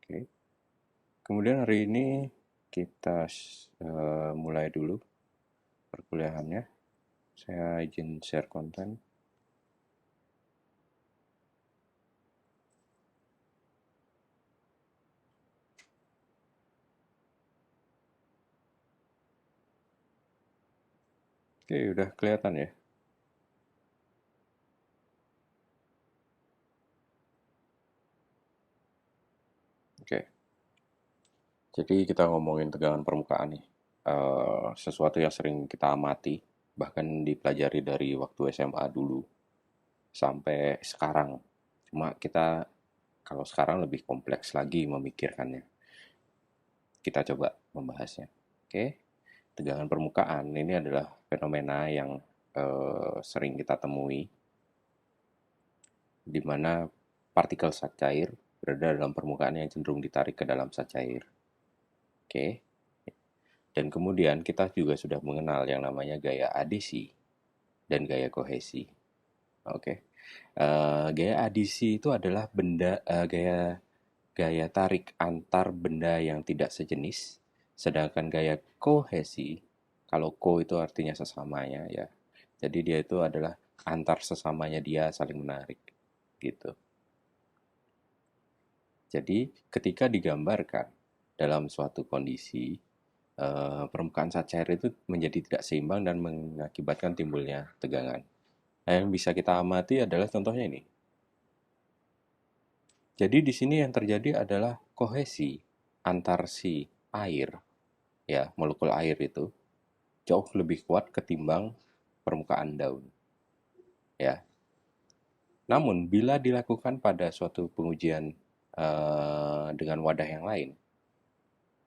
Oke. Kemudian hari ini kita mulai dulu perkuliahannya. Saya izin share konten. Oke, udah kelihatan ya. Oke. Jadi kita ngomongin tegangan permukaan nih. Sesuatu yang sering kita amati, bahkan dipelajari dari waktu SMA dulu sampai sekarang. Cuma kita kalau sekarang lebih kompleks lagi memikirkannya. Kita coba membahasnya. Oke. Tegangan permukaan ini adalah fenomena yang sering kita temui di mana partikel zat cair berada dalam permukaan yang cenderung ditarik ke dalam zat cair. Oke. Dan kemudian kita juga sudah mengenal yang namanya gaya adesi dan gaya kohesi. Oke. Gaya adesi itu adalah gaya tarik antar benda yang tidak sejenis, sedangkan gaya kohesi, kalau ko itu artinya sesamanya ya. Jadi dia itu adalah antar sesamanya dia saling menarik gitu. Jadi ketika digambarkan dalam suatu kondisi, permukaan zat cair itu menjadi tidak seimbang dan mengakibatkan timbulnya tegangan. Nah, yang bisa kita amati adalah contohnya ini. Jadi di sini yang terjadi adalah kohesi antar si air, ya molekul air itu jauh lebih kuat ketimbang permukaan daun, ya. Namun bila dilakukan pada suatu pengujian dengan wadah yang lain,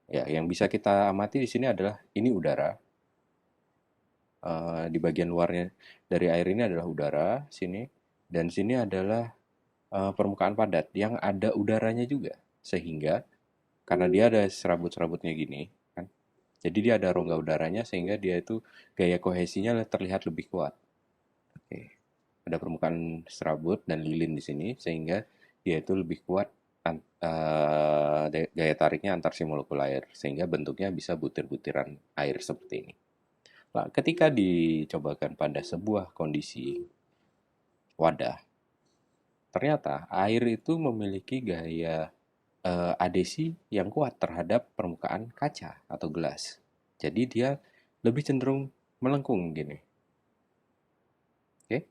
ya yang bisa kita amati di sini adalah ini udara. Di bagian luarnya dari air ini adalah udara sini, dan sini adalah permukaan padat yang ada udaranya juga, sehingga karena dia ada serabut-serabutnya gini kan, jadi dia ada rongga udaranya sehingga dia itu gaya kohesinya terlihat lebih kuat. Oke. Ada permukaan serabut dan lilin di sini sehingga dia itu lebih kuat, gaya tariknya antar si molekul air sehingga bentuknya bisa butir-butiran air seperti ini. Nah, ketika dicobakan pada sebuah kondisi wadah, ternyata air itu memiliki gaya adesi yang kuat terhadap permukaan kaca atau gelas. Jadi dia lebih cenderung melengkung gini. Oke?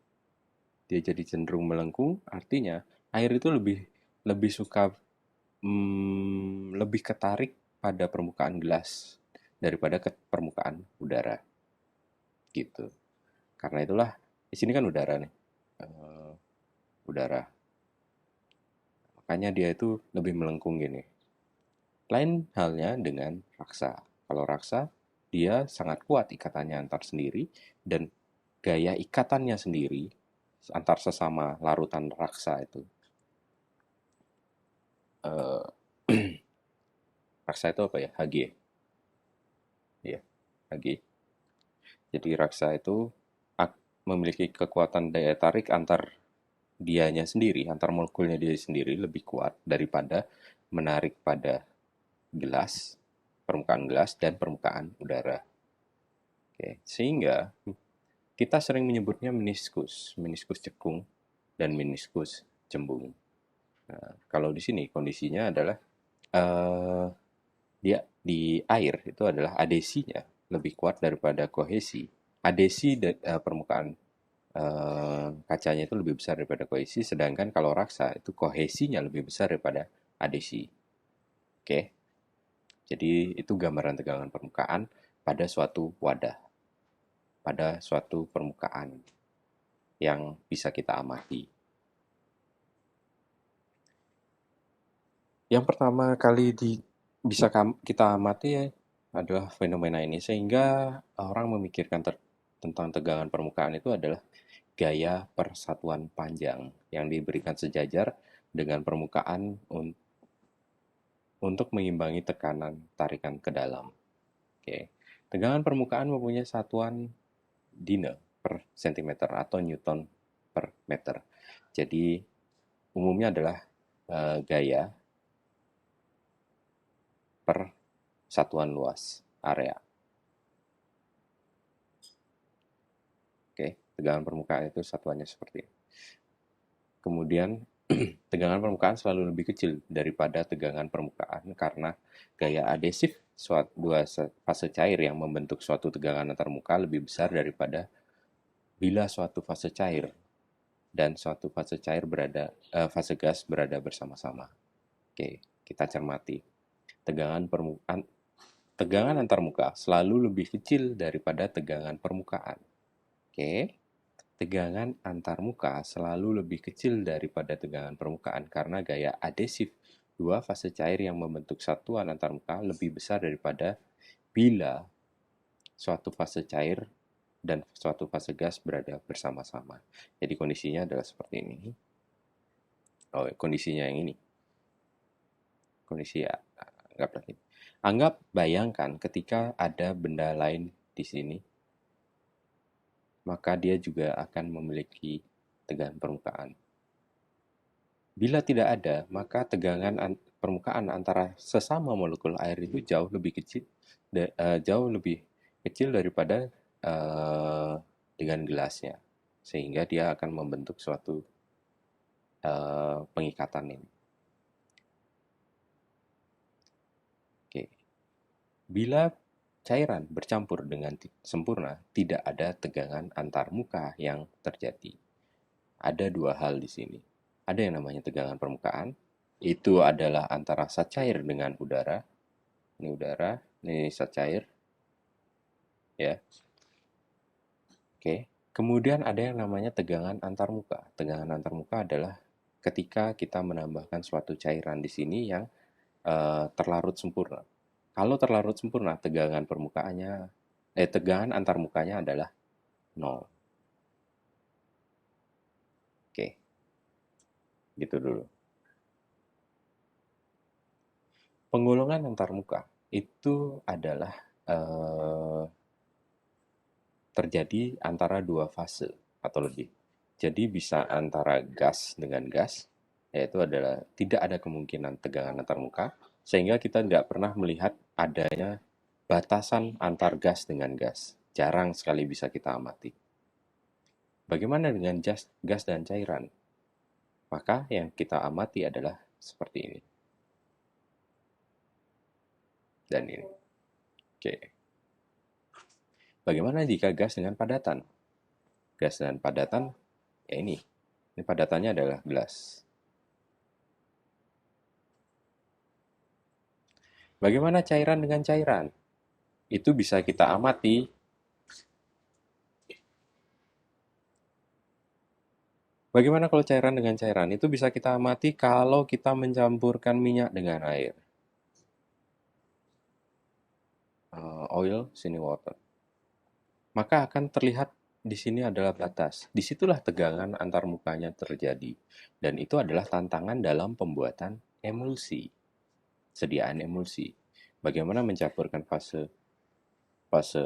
Dia jadi cenderung melengkung, artinya air itu lebih lebih suka lebih ketarik pada permukaan gelas daripada ke permukaan udara gitu. Karena itulah di sini kan udara nih. Eh, udara. Makanya dia itu lebih melengkung gini. Lain halnya dengan raksa. Kalau raksa, dia sangat kuat ikatannya antar sendiri dan gaya ikatannya sendiri antar sesama larutan raksa itu. Eh, raksa itu apa ya? Hg. Ya, Hg. Jadi raksa itu memiliki kekuatan daya tarik antar dianya sendiri, antar molekulnya dia sendiri lebih kuat daripada menarik pada gelas, permukaan gelas dan permukaan udara. Oke, sehingga kita sering menyebutnya meniskus, meniskus cekung dan meniskus cembung. Nah, kalau di sini kondisinya adalah eh, dia di air itu adalah adesinya lebih kuat daripada kohesi. Adesi permukaan kacanya itu lebih besar daripada kohesi, sedangkan kalau raksa itu kohesinya lebih besar daripada adesi. Oke, jadi itu gambaran tegangan permukaan pada suatu wadah, pada suatu permukaan yang bisa kita amati. Yang pertama kali bisa kita amati ya, adalah fenomena ini, sehingga orang memikirkan tentang tegangan permukaan itu adalah gaya persatuan panjang yang diberikan sejajar dengan permukaan untuk mengimbangi tekanan tarikan ke dalam. Oke. Tegangan permukaan mempunyai satuan Dine per sentimeter atau Newton per meter. Jadi umumnya adalah gaya per satuan luas area. Oke, tegangan permukaan itu satuannya seperti ini. Kemudian tegangan permukaan selalu lebih kecil daripada tegangan permukaan karena gaya adhesif dua fase cair yang membentuk suatu tegangan antarmuka lebih besar daripada bila suatu fase cair dan suatu fase gas berada bersama-sama. Oke, kita cermati. Tegangan antarmuka selalu lebih kecil daripada tegangan permukaan. Oke. Tegangan antarmuka selalu lebih kecil daripada tegangan permukaan karena gaya adhesif dua fase cair yang membentuk satuan antarmuka lebih besar daripada bila suatu fase cair dan suatu fase gas berada bersama-sama. Jadi kondisinya adalah seperti ini. Oh, kondisinya yang ini. Kondisi ya, bayangkan ketika ada benda lain di sini, maka dia juga akan memiliki tegangan permukaan. Bila tidak ada, maka tegangan permukaan antara sesama molekul air itu jauh lebih kecil daripada dengan gelasnya, sehingga dia akan membentuk suatu pengikatan ini. Oke. Bila cairan bercampur dengan sempurna, tidak ada tegangan antarmuka yang terjadi. Ada dua hal di sini. Ada yang namanya tegangan permukaan, itu adalah antara zat cair dengan udara. Ini udara, ini zat cair. Ya. Oke. Kemudian ada yang namanya tegangan antarmuka. Tegangan antarmuka adalah ketika kita menambahkan suatu cairan di sini yang terlarut sempurna. Kalau terlarut sempurna, tegangan antarmukanya adalah 0. Oke. Gitu dulu. Penggolongan antarmuka itu adalah terjadi antara dua fase atau lebih. Jadi bisa antara gas dengan gas, yaitu adalah tidak ada kemungkinan tegangan antarmuka, sehingga kita tidak pernah melihat adanya batasan antar gas dengan gas. Jarang sekali bisa kita amati. Bagaimana dengan gas dan cairan? Maka yang kita amati adalah seperti ini. Dan ini. Oke. Bagaimana jika gas dengan padatan? Gas dan padatan, ya ini. Ini padatannya adalah gelas. Bagaimana cairan dengan cairan? Itu bisa kita amati. Bagaimana kalau cairan dengan cairan? Itu bisa kita amati kalau kita mencampurkan minyak dengan air. Oil, sini water. Maka akan terlihat di sini adalah batas. Disitulah tegangan antarmukanya terjadi. Dan itu adalah tantangan dalam pembuatan emulsi. Sediaan emulsi. Bagaimana mencampurkan fase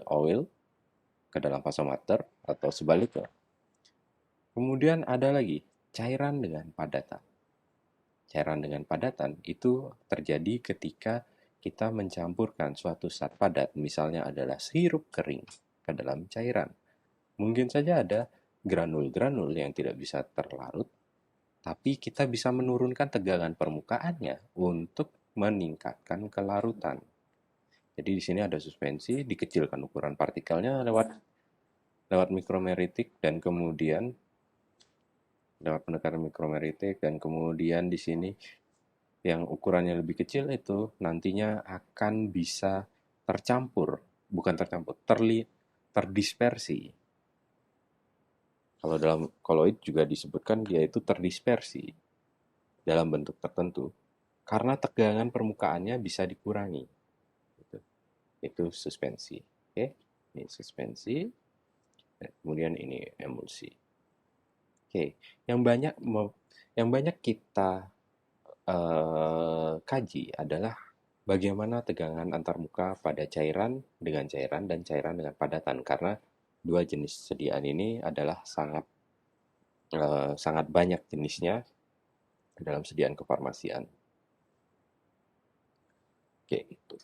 oil ke dalam fase water atau sebaliknya. Kemudian ada lagi cairan dengan padatan. Cairan dengan padatan itu terjadi ketika kita mencampurkan suatu zat padat, misalnya adalah sirup kering ke dalam cairan. Mungkin saja ada granul-granul yang tidak bisa terlarut, tapi kita bisa menurunkan tegangan permukaannya untuk meningkatkan kelarutan. Jadi di sini ada suspensi, dikecilkan ukuran partikelnya lewat mikromeritik dan kemudian lewat pendekatan mikromeritik, dan kemudian di sini yang ukurannya lebih kecil itu nantinya akan bisa terdispersi. Kalau dalam koloid juga disebutkan dia itu terdispersi dalam bentuk tertentu karena tegangan permukaannya bisa dikurangi. Itu suspensi. Oke, ini suspensi. Kemudian ini emulsi. Oke, yang banyak kita kaji adalah bagaimana tegangan antarmuka pada cairan dengan cairan dan cairan dengan padatan, karena dua jenis sediaan ini adalah sangat banyak jenisnya dalam sediaan kefarmasian. Oke, itu.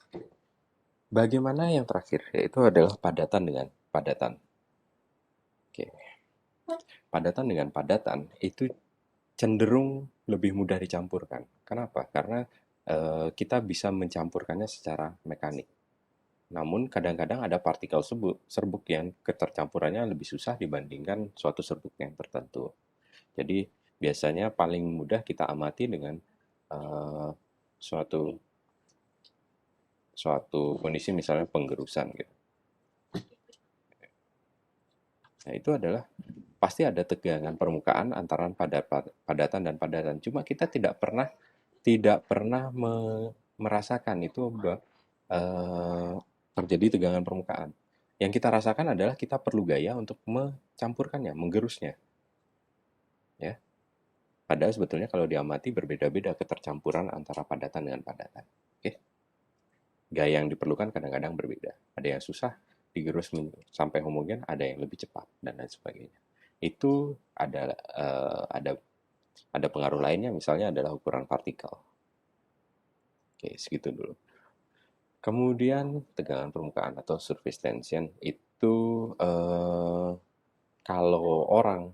Bagaimana yang terakhir? Yaitu adalah padatan dengan padatan. Oke, padatan dengan padatan itu cenderung lebih mudah dicampurkan. Kenapa? Karena kita bisa mencampurkannya secara mekanik. Namun kadang-kadang ada partikel serbuk yang ketercampurannya lebih susah dibandingkan suatu serbuk yang tertentu. Jadi biasanya paling mudah kita amati dengan eh, suatu suatu kondisi misalnya penggerusan gitu. Nah, itu adalah pasti ada tegangan permukaan antara padatan dan padatan. Cuma kita tidak pernah merasakan itu eh, terjadi tegangan permukaan. Yang kita rasakan adalah kita perlu gaya untuk mencampurkannya, menggerusnya, ya. Padahal sebetulnya kalau diamati berbeda-beda ketercampuran antara padatan dengan padatan. Oke, gaya yang diperlukan kadang-kadang berbeda. Ada yang susah digerus sampai homogen, ada yang lebih cepat dan lain sebagainya. Itu ada pengaruh lainnya, misalnya adalah ukuran partikel. Oke, segitu dulu. Kemudian tegangan permukaan atau surface tension itu kalau orang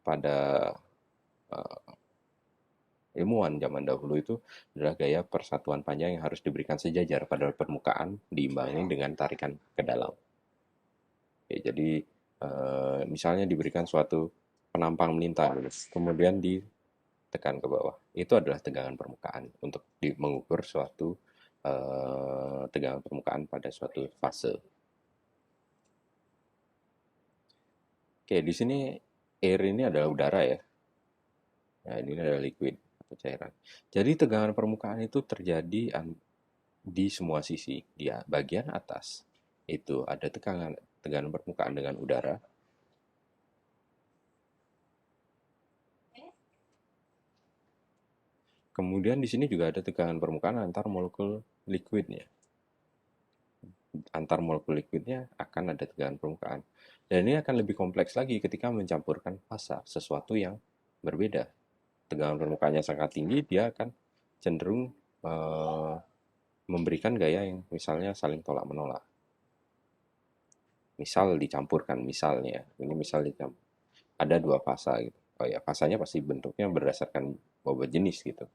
pada ilmuwan zaman dahulu itu adalah gaya persatuan panjang yang harus diberikan sejajar pada permukaan diimbangi dengan tarikan ke dalam. Oke, jadi misalnya diberikan suatu penampang melintang, kemudian ditekan ke bawah. Itu adalah tegangan permukaan untuk mengukur suatu tegangan permukaan pada suatu fase. Oke, di sini air ini adalah udara ya. Nah, ini adalah liquid atau cairan. Jadi tegangan permukaan itu terjadi di semua sisi. Di bagian atas itu ada tegangan permukaan dengan udara. Kemudian di sini juga ada tegangan permukaan antar molekul liquidnya. Antar molekul liquidnya akan ada tegangan permukaan. Dan ini akan lebih kompleks lagi ketika mencampurkan fasa, sesuatu yang berbeda. Tegangan permukaannya sangat tinggi, dia akan cenderung memberikan gaya yang misalnya saling tolak menolak. Misal dicampurkan, misalnya ini misal dicampur, ada dua fasa gitu. Oh ya, fasanya pasti bentuknya berdasarkan bobot jenis gitu.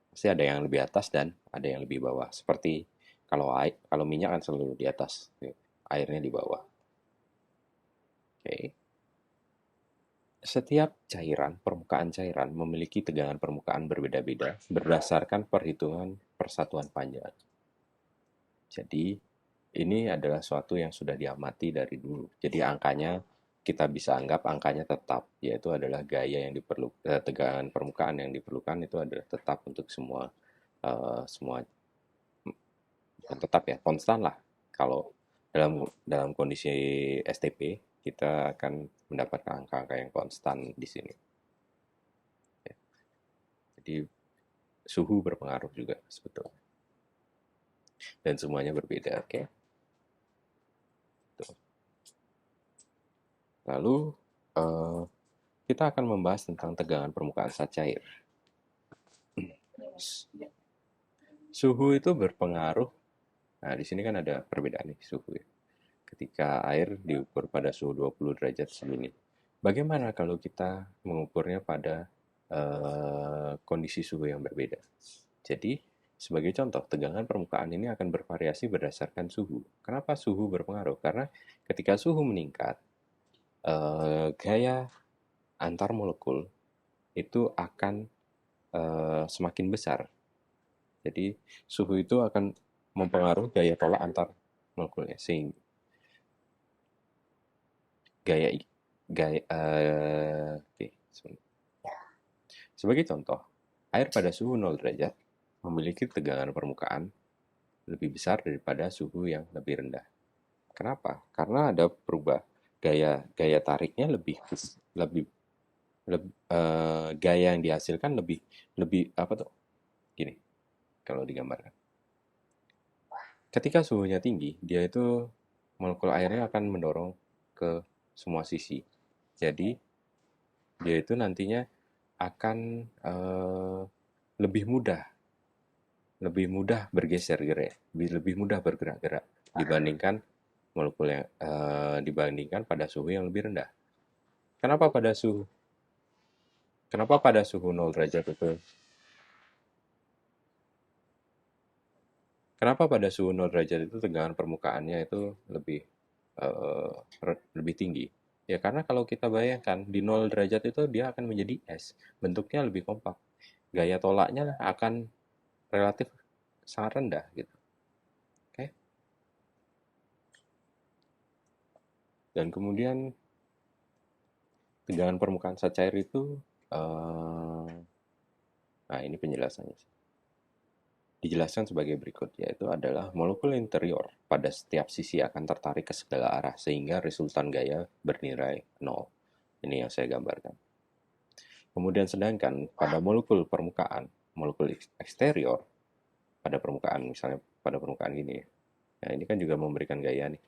Pasti ada yang lebih atas dan ada yang lebih bawah. Seperti kalau minyak kan selalu di atas, gitu. Airnya di bawah. Oke. Setiap cairan, permukaan cairan memiliki tegangan permukaan berbeda-beda berdasarkan perhitungan persatuan panjang. Jadi ini adalah suatu yang sudah diamati dari dulu. Jadi angkanya kita bisa anggap angkanya tetap, yaitu adalah gaya yang diperlukan, tegangan permukaan yang diperlukan itu adalah tetap untuk semua tetap ya, konstan lah. Kalau dalam dalam kondisi STP kita akan mendapatkan angka-angka yang konstan di sini. Ya. Jadi suhu berpengaruh juga sebetulnya. Dan semuanya berbeda, oke? Okay? Lalu uh, kita akan membahas tentang tegangan permukaan zat cair. Suhu itu berpengaruh. Nah, di sini kan ada perbedaan nih suhu ya. Ketika air diukur pada suhu 20 derajat segini. Bagaimana kalau kita mengukurnya pada kondisi suhu yang berbeda? Jadi, sebagai contoh, tegangan permukaan ini akan bervariasi berdasarkan suhu. Kenapa suhu berpengaruh? Karena ketika suhu meningkat, gaya antar molekul itu akan semakin besar. Jadi suhu itu akan mempengaruhi gaya tolak antar molekulnya. Sehingga gaya gaya okay. Sebagai contoh, air pada suhu 0 derajat memiliki tegangan permukaan lebih besar daripada suhu yang lebih rendah. Kenapa? Karena ada gaya tariknya lebih gaya yang dihasilkan lebih apa tuh? Gini, kalau digambarkan. Ketika suhunya tinggi, dia itu molekul airnya akan mendorong ke semua sisi. Jadi dia itu nantinya akan lebih mudah lebih mudah bergeser gerak, lebih mudah bergerak-gerak dibandingkan molekul yang dibandingkan pada suhu yang lebih rendah. Kenapa pada suhu Kenapa pada suhu 0 derajat itu Kenapa pada suhu 0 derajat itu tegangan permukaannya itu eh, lebih tinggi? Ya karena kalau kita bayangkan di 0 derajat itu dia akan menjadi es, bentuknya lebih kompak. Gaya tolaknya akan relatif sangat rendah gitu. Oke. Dan kemudian tegangan permukaan zat cair itu nah ini penjelasannya. Dijelaskan sebagai berikut, yaitu adalah molekul interior pada setiap sisi akan tertarik ke segala arah sehingga resultan gaya bernilai nol. Ini yang saya gambarkan. Kemudian sedangkan pada molekul permukaan, molekul eksterior pada permukaan, misalnya pada permukaan gini, nah ini kan juga memberikan gaya nih,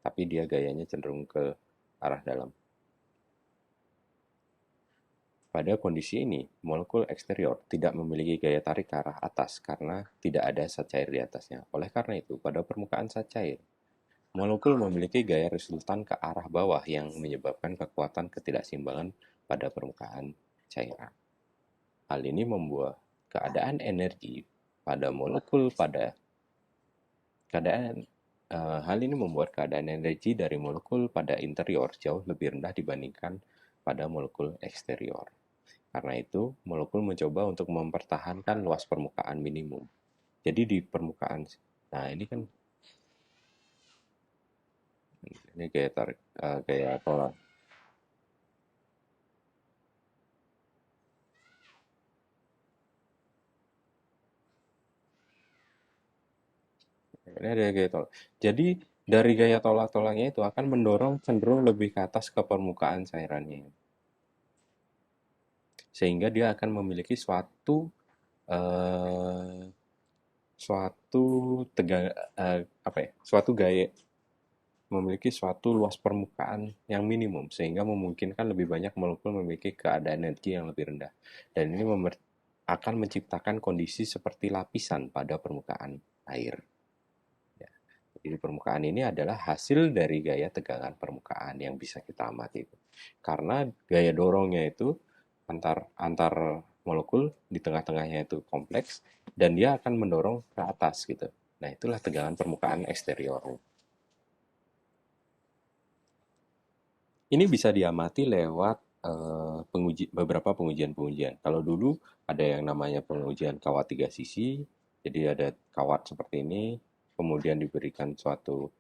tapi dia gayanya cenderung ke arah dalam. Pada kondisi ini, molekul eksterior tidak memiliki gaya tarik ke arah atas karena tidak ada zat cair di atasnya. Oleh karena itu, pada permukaan zat cair, molekul memiliki gaya resultan ke arah bawah yang menyebabkan kekuatan ketidakseimbangan pada permukaan cairan. Hal ini membuat keadaan energi pada molekul pada keadaan hal ini membuat keadaan energi dari molekul pada interior jauh lebih rendah dibandingkan pada molekul eksterior. Karena itu, molekul mencoba untuk mempertahankan luas permukaan minimum. Jadi di permukaan, nah ini kan ini gaya tarik, gaya tolak. Ini ada gaya tolak. Jadi dari gaya tolak-tolaknya itu akan mendorong cenderung lebih ke atas ke permukaan cairannya. Sehingga dia akan memiliki eh, suatu tegang apa ya? Suatu gaya memiliki suatu luas permukaan yang minimum sehingga memungkinkan lebih banyak molekul memiliki keadaan energi yang lebih rendah. Dan ini akan menciptakan kondisi seperti lapisan pada permukaan air. Ya. Jadi permukaan ini adalah hasil dari gaya tegangan permukaan yang bisa kita amati. Karena gaya dorongnya itu antar antar molekul di tengah-tengahnya itu kompleks dan dia akan mendorong ke atas gitu. Nah, itulah tegangan permukaan eksterior. Ini bisa diamati lewat beberapa pengujian-pengujian. Kalau dulu ada yang namanya pengujian kawat tiga sisi, jadi ada kawat seperti ini, kemudian diberikan suatu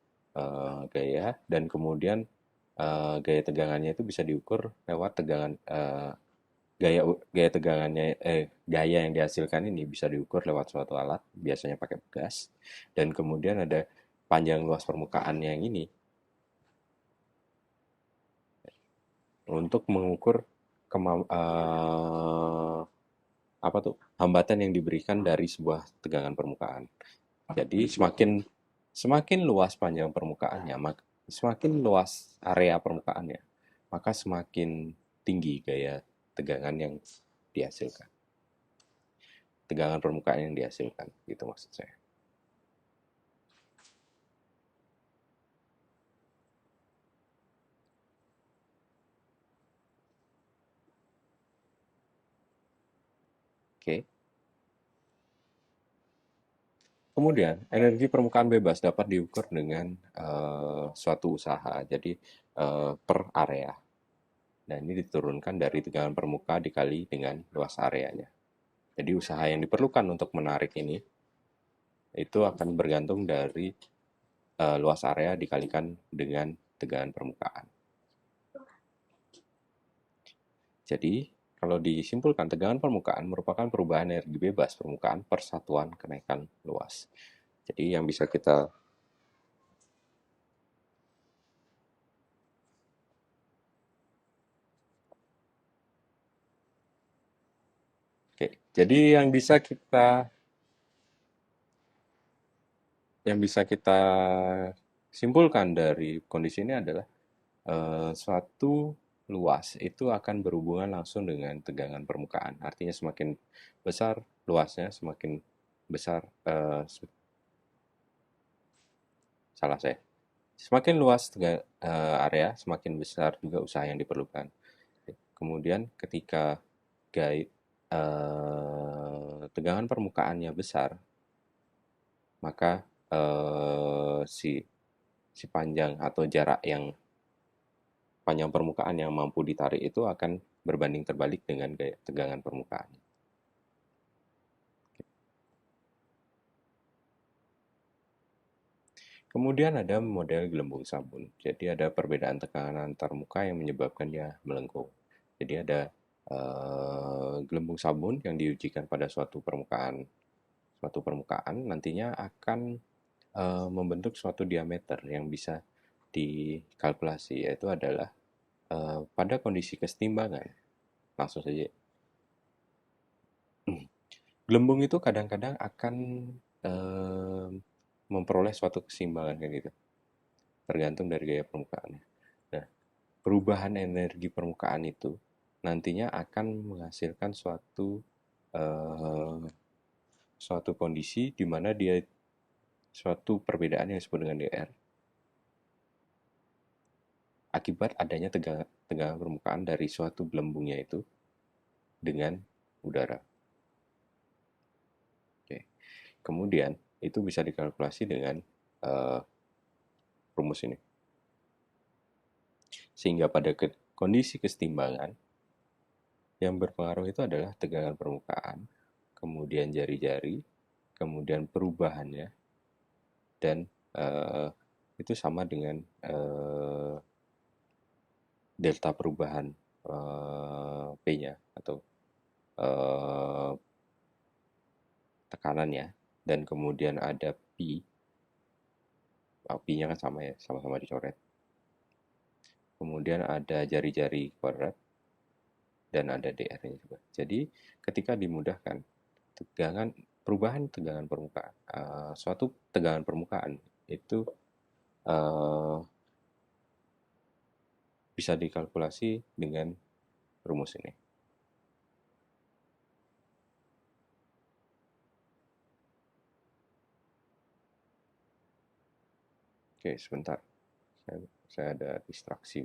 gaya, dan kemudian gaya tegangannya itu bisa diukur lewat tegangan gaya gaya tegangannya gaya yang dihasilkan ini bisa diukur lewat suatu alat, biasanya pakai gas, dan kemudian ada panjang luas permukaan yang ini untuk mengukur apa tuh hambatan yang diberikan dari sebuah tegangan permukaan. Jadi semakin luas panjang permukaannya, semakin luas area permukaannya, maka semakin tinggi gaya tegangan yang dihasilkan. Tegangan permukaan yang dihasilkan, gitu maksud saya. Oke. Kemudian, energi permukaan bebas dapat diukur dengan suatu usaha, jadi per area. Dan ini diturunkan dari tegangan permukaan dikali dengan luas areanya. Jadi usaha yang diperlukan untuk menarik ini itu akan bergantung dari luas area dikalikan dengan tegangan permukaan. Jadi, kalau disimpulkan, tegangan permukaan merupakan perubahan energi bebas permukaan per satuan kenaikan luas. Jadi yang bisa kita Oke, jadi yang bisa kita simpulkan dari kondisi ini adalah suatu luas itu akan berhubungan langsung dengan tegangan permukaan. Artinya semakin besar luasnya, semakin besar, salah saya. Semakin luas area, semakin besar juga usaha yang diperlukan. Kemudian ketika tegangan permukaannya besar, maka si si panjang atau jarak yang panjang permukaan yang mampu ditarik itu akan berbanding terbalik dengan gaya tegangan permukaan. Kemudian ada model gelembung sabun. Jadi ada perbedaan tekanan antar muka yang menyebabkan dia melengkung. Jadi ada gelembung sabun yang diujikan pada suatu permukaan nantinya akan membentuk suatu diameter yang bisa dikalkulasi, yaitu adalah pada kondisi kesetimbangan. Langsung saja. Gelembung itu kadang-kadang akan eh, memperoleh suatu keseimbangan kan gitu, tergantung dari gaya permukaannya. Nah, perubahan energi permukaan itu nantinya akan menghasilkan eh, suatu kondisi di mana dia suatu perbedaan yang disebut dengan DR akibat adanya tegangan permukaan dari suatu gelembungnya itu dengan udara. Oke. Kemudian itu bisa dikalkulasi dengan uh, rumus ini. Sehingga pada kondisi kesetimbangan yang berpengaruh itu adalah tegangan permukaan, kemudian jari-jari, kemudian perubahannya, dan itu sama dengan delta perubahan P-nya atau uh, tekanannya, dan kemudian ada P, P-nya kan sama ya, sama-sama dicoret. Kemudian ada jari-jari kuadrat, dan ada DR-nya juga. Jadi ketika dimudahkan, perubahan tegangan permukaan, suatu tegangan permukaan itu uh, bisa dikalkulasi dengan rumus ini. Oke, sebentar. Saya ada distraksi.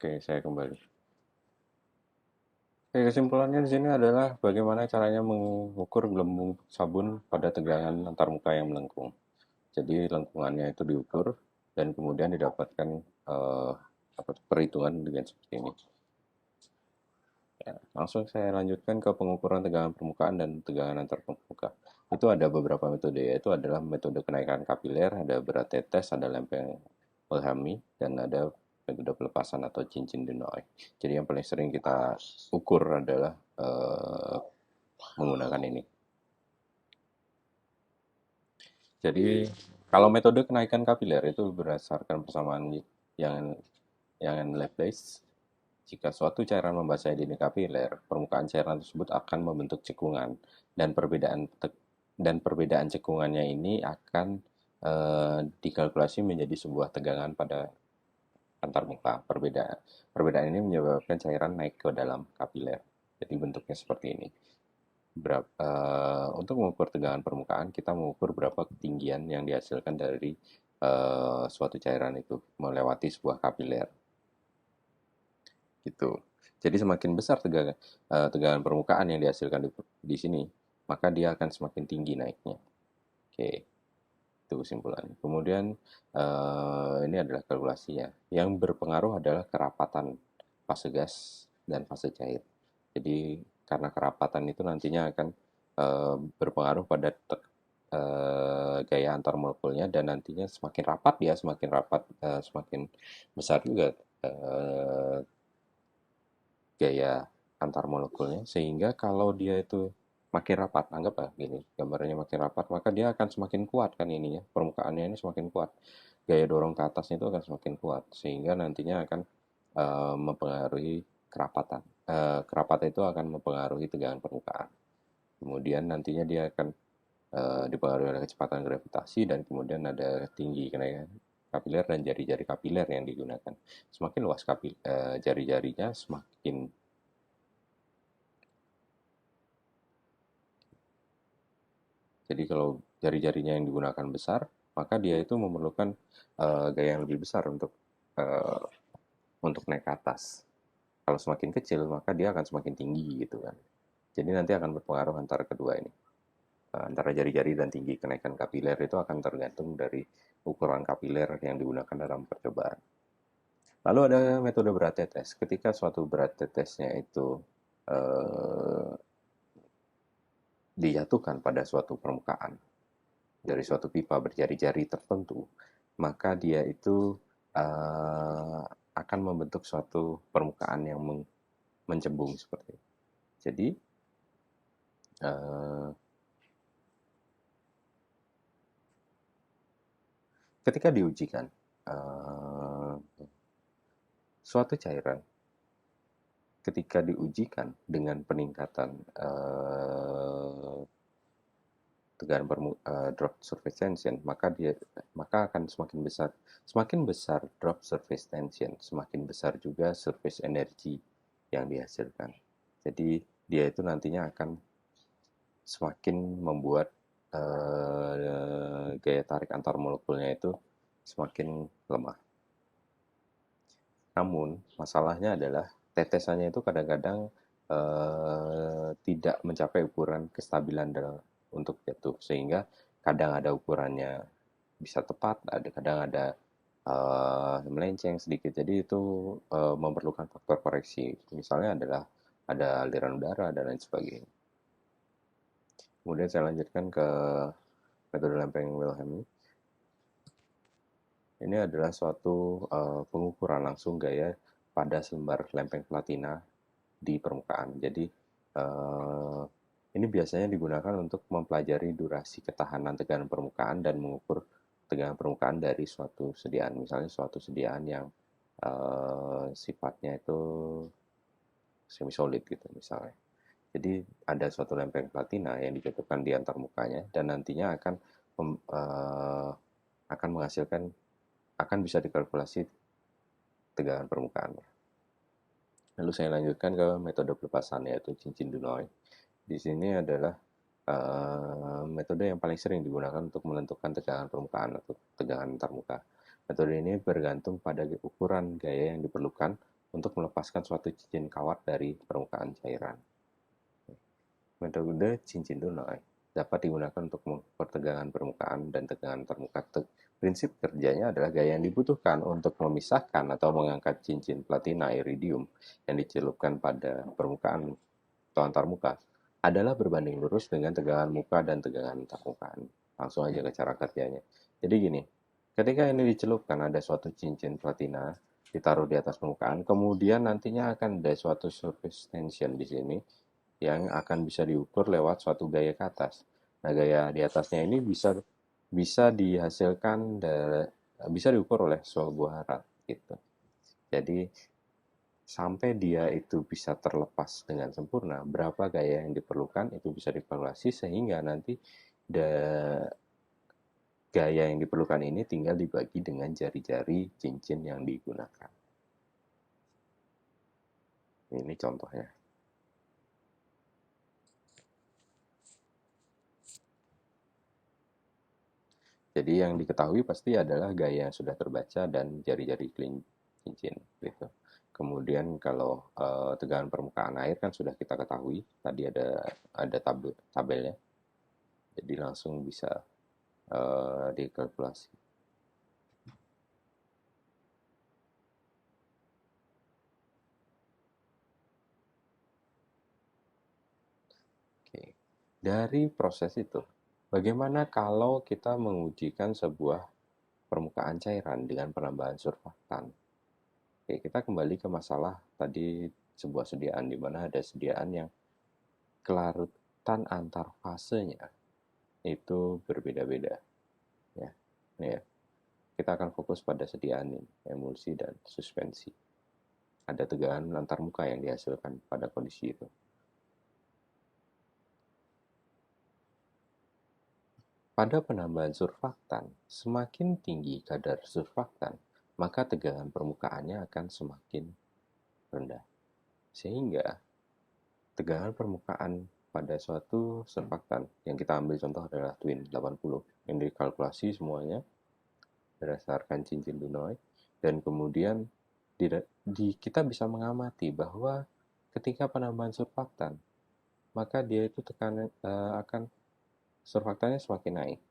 Oke, saya kembali. Oke, kesimpulannya di sini adalah bagaimana caranya mengukur gelembung sabun pada tegangan antarmuka yang melengkung. Jadi lengkungannya itu diukur dan kemudian didapatkan perhitungan dengan seperti ini. Ya, langsung saya lanjutkan ke pengukuran tegangan permukaan dan tegangan antar permuka. Itu ada beberapa metode, yaitu adalah metode kenaikan kapiler, ada berat tetes, ada lempeng Wilhelmi, dan ada metode pelepasan atau cincin Denoy. Jadi yang paling sering kita ukur adalah menggunakan ini. Jadi kalau metode kenaikan kapiler itu berdasarkan persamaan yang Laplace. Jika suatu cairan membasahi dinding kapiler, permukaan cairan tersebut akan membentuk cekungan dan perbedaan cekungannya ini akan dikalkulasi menjadi sebuah tegangan pada antarmuka. Perbedaan ini menyebabkan cairan naik ke dalam kapiler. Jadi bentuknya seperti ini. Untuk mengukur tegangan permukaan, kita mengukur berapa ketinggian yang dihasilkan dari suatu cairan itu melewati sebuah kapiler. Gitu. Jadi semakin besar tegangan permukaan yang dihasilkan di sini, maka dia akan semakin tinggi naiknya. Oke, itu kesimpulannya. Kemudian ini adalah kalkulasinya. Yang berpengaruh adalah kerapatan fase gas dan fase cair. Jadi karena kerapatan itu nantinya akan berpengaruh pada gaya antar molekulnya, dan nantinya semakin rapat dia semakin besar juga gaya antar molekulnya, sehingga kalau dia itu makin rapat, anggaplah gini gambarnya, makin rapat maka dia akan semakin kuat kan ininya, permukaannya ini semakin kuat, gaya dorong ke atasnya itu akan semakin kuat, sehingga nantinya akan mempengaruhi kerapatan. Kerapatan itu akan mempengaruhi tegangan permukaan. Kemudian nantinya dia akan dipengaruhi oleh kecepatan gravitasi, dan kemudian ada tinggi kenaikan kapiler dan jari-jari kapiler yang digunakan. Semakin luas jari-jarinya, semakin jadi kalau jari-jarinya yang digunakan besar, maka dia itu memerlukan gaya yang lebih besar uh, untuk naik ke atas. Kalau semakin kecil, maka dia akan semakin tinggi gitu kan. Jadi nanti akan berpengaruh antara kedua ini. Antara jari-jari dan tinggi kenaikan kapiler itu akan tergantung dari ukuran kapiler yang digunakan dalam percobaan. Lalu ada metode berat tetes. Ketika suatu berat tetesnya itu dijatuhkan pada suatu permukaan dari suatu pipa berjari-jari tertentu, maka dia itu akan membentuk suatu permukaan yang mencembung seperti itu. Jadi ketika diujikan suatu cairan, ketika diujikan dengan peningkatan tegangan drop surface tension, maka akan semakin besar drop surface tension, semakin besar juga surface energy yang dihasilkan. Jadi dia itu nantinya akan semakin membuat gaya tarik antar molekulnya itu semakin lemah. Namun masalahnya adalah tetesannya itu kadang-kadang tidak mencapai ukuran kestabilan untuk jatuh, sehingga kadang ada ukurannya bisa tepat, kadang ada melenceng sedikit. Jadi itu memerlukan faktor koreksi. Misalnya adalah ada aliran udara dan lain sebagainya. Kemudian saya lanjutkan ke metode lempeng Wilhelmi. Ini adalah suatu pengukuran langsung gaya pada selembar lempeng platina di permukaan. Jadi ini biasanya digunakan untuk mempelajari durasi ketahanan tegangan permukaan dan mengukur tegangan permukaan dari suatu sediaan. Misalnya suatu sediaan yang sifatnya itu semi solid gitu misalnya. Jadi ada suatu lempeng platina yang dijatuhkan di antarmukanya, dan nantinya akan menghasilkan, akan bisa dikalkulasi tegangan permukaan. Lalu saya lanjutkan ke metode pelepasan, yaitu cincin Dunoy. Di sini adalah metode yang paling sering digunakan untuk menentukan tegangan permukaan atau tegangan antarmuka. Metode ini bergantung pada ukuran gaya yang diperlukan untuk melepaskan suatu cincin kawat dari permukaan cairan. Metode cincin Dunai dapat digunakan untuk mengukur tegangan permukaan dan tegangan termuka. Prinsip kerjanya adalah gaya yang dibutuhkan untuk memisahkan atau mengangkat cincin platina iridium yang dicelupkan pada permukaan atau antarmuka adalah berbanding lurus dengan tegangan muka dan tegangan antarmukaan. Langsung aja ke cara kerjanya. Jadi gini, ketika ini dicelupkan ada suatu cincin platina ditaruh di atas permukaan, kemudian nantinya akan ada suatu surface tension di sini yang akan bisa diukur lewat suatu gaya ke atas. Nah, gaya di atasnya ini bisa dihasilkan dari, bisa diukur oleh sebuah alat gitu. Jadi sampai dia itu bisa terlepas dengan sempurna, berapa gaya yang diperlukan itu bisa dikalkulasi sehingga nanti gaya yang diperlukan ini tinggal dibagi dengan jari-jari cincin yang digunakan. Ini contohnya. Jadi yang diketahui pasti adalah gaya yang sudah terbaca dan jari-jari cincin gitu. Kemudian kalau tegangan permukaan air kan sudah kita ketahui, tadi ada tabelnya. Jadi langsung bisa dikalkulasi. Oke. Dari proses itu, bagaimana kalau kita mengujikan sebuah permukaan cairan dengan penambahan surfaktan? Oke, kita kembali ke masalah tadi sebuah sediaan di mana ada sediaan yang kelarutan antar fasenya itu berbeda-beda ya. Ini ya. Kita akan fokus pada sediaan ini, emulsi dan suspensi. Ada tegangan antarmuka yang dihasilkan pada kondisi itu. Pada penambahan surfaktan, semakin tinggi kadar surfaktan, maka tegangan permukaannya akan semakin rendah. Sehingga tegangan permukaan pada suatu surfaktan yang kita ambil contoh adalah Twin 80 yang dikalkulasi semuanya berdasarkan cincin Dunoy dan kemudian kita bisa mengamati bahwa ketika penambahan surfaktan maka dia itu tekanan akan surfaktannya semakin naik.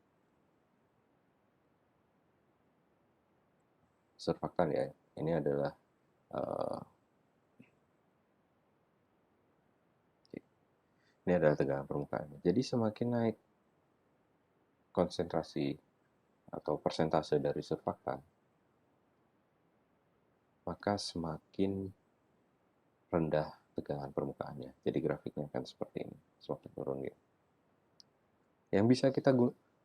Surfaktan ya, ini adalah tegangan permukaannya. Jadi semakin naik konsentrasi atau persentase dari surfaktan, maka semakin rendah tegangan permukaannya. Jadi grafiknya akan seperti ini, semakin turun gitu. Yang bisa